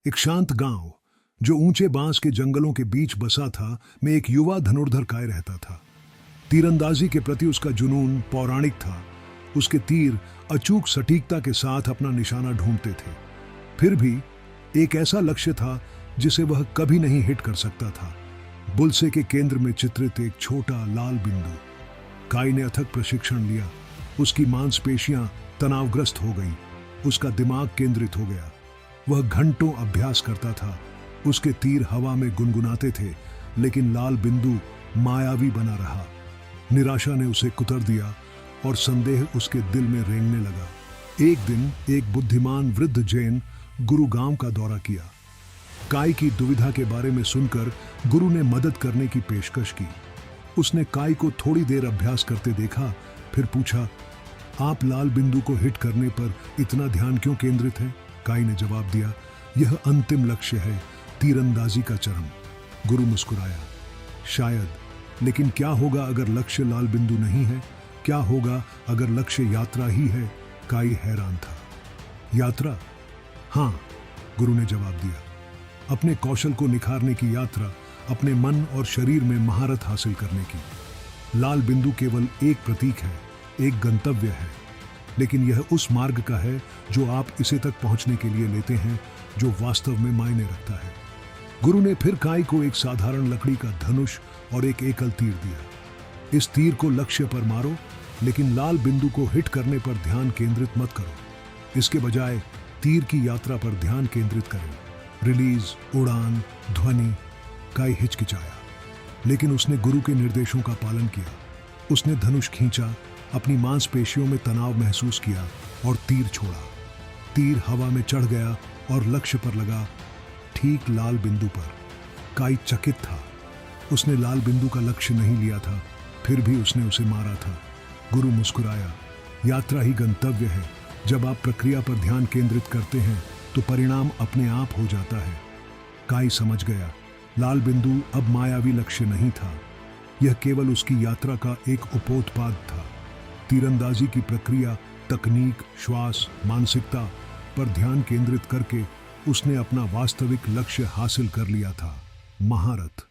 एक शांत गांव जो ऊंचे बांस के जंगलों के बीच बसा था, में एक युवा धनुर्धर काय रहता था। तीरंदाजी के प्रति उसका जुनून पौराणिक था। उसके तीर अचूक सटीकता के साथ अपना निशाना ढूंढते थे। फिर भी एक ऐसा लक्ष्य था जिसे वह कभी नहीं हिट कर सकता था। बुलसे के केंद्र में चित्रित एक छोटा लाल बिंदु। काय ने अथक प्रशिक्षण लिया। उसकी मांसपेशियां तनावग्रस्त हो गईं। उसका दिमाग केंद्रित हो गया। वह घंटों अभ्यास करता था। उसके तीर हवा में गुनगुनाते थे, लेकिन लाल बिंदु मायावी बना रहा। निराशा ने उसे कुतर दिया और संदेह उसके दिल में रेंगने लगा। एक दिन एक बुद्धिमान वृद्ध जैन गुरु गांव का दौरा किया। काय की दुविधा के बारे में सुनकर गुरु ने मदद करने की पेशकश की। उसने काय को थोड़ी देर अभ्यास करते देखा, फिर पूछा, आप लाल बिंदु को हिट करने पर इतना ध्यान क्यों केंद्रित है? काय ने जवाब दिया, यह अंतिम लक्ष्य है, तीरंदाजी का चरम। गुरु मुस्कुराया, शायद, लेकिन क्या होगा अगर लक्ष्य लाल बिंदु नहीं है? क्या होगा अगर लक्ष्य यात्रा ही है? काय हैरान था। यात्रा? हाँ, गुरु ने जवाब दिया। अपने कौशल को निखारने की यात्रा, अपने मन और शरीर में महारत हासिल करने की। लाल बिंदु केवल एक प्रतीक है, एक गंतव्य है, लेकिन यह उस मार्ग का है जो आप इसे तक पहुंचने के लिए लेते हैं, जो वास्तव में मायने रखता है। गुरु ने फिर काय को एक साधारण लकड़ी का धनुष और एक एकल तीर दिया। इस तीर को लक्ष्य पर मारो, लेकिन लाल बिंदु को हिट करने पर ध्यान केंद्रित मत करो। इसके बजाय तीर की यात्रा पर ध्यान केंद्रित करें। रिलीज, उड़ान, ध्वनि। काय हिचकिचाया, लेकिन उसने गुरु के निर्देशों का पालन किया। उसने धनुष खींचा, अपनी मांसपेशियों में तनाव महसूस किया और तीर छोड़ा। तीर हवा में चढ़ गया और लक्ष्य पर लगा, ठीक लाल बिंदु पर। काय चकित था। उसने लाल बिंदु का लक्ष्य नहीं लिया था, फिर भी उसने उसे मारा था। गुरु मुस्कुराया, यात्रा ही गंतव्य है। जब आप प्रक्रिया पर ध्यान केंद्रित करते हैं तो परिणाम अपने आप हो जाता है। काय समझ गया, लाल बिंदु अब मायावी लक्ष्य नहीं था, यह केवल उसकी यात्रा का एक उपोत्पाद था। तीरंदाजी की प्रक्रिया, तकनीक, श्वास, मानसिकता पर ध्यान केंद्रित करके उसने अपना वास्तविक लक्ष्य हासिल कर लिया था, महारत।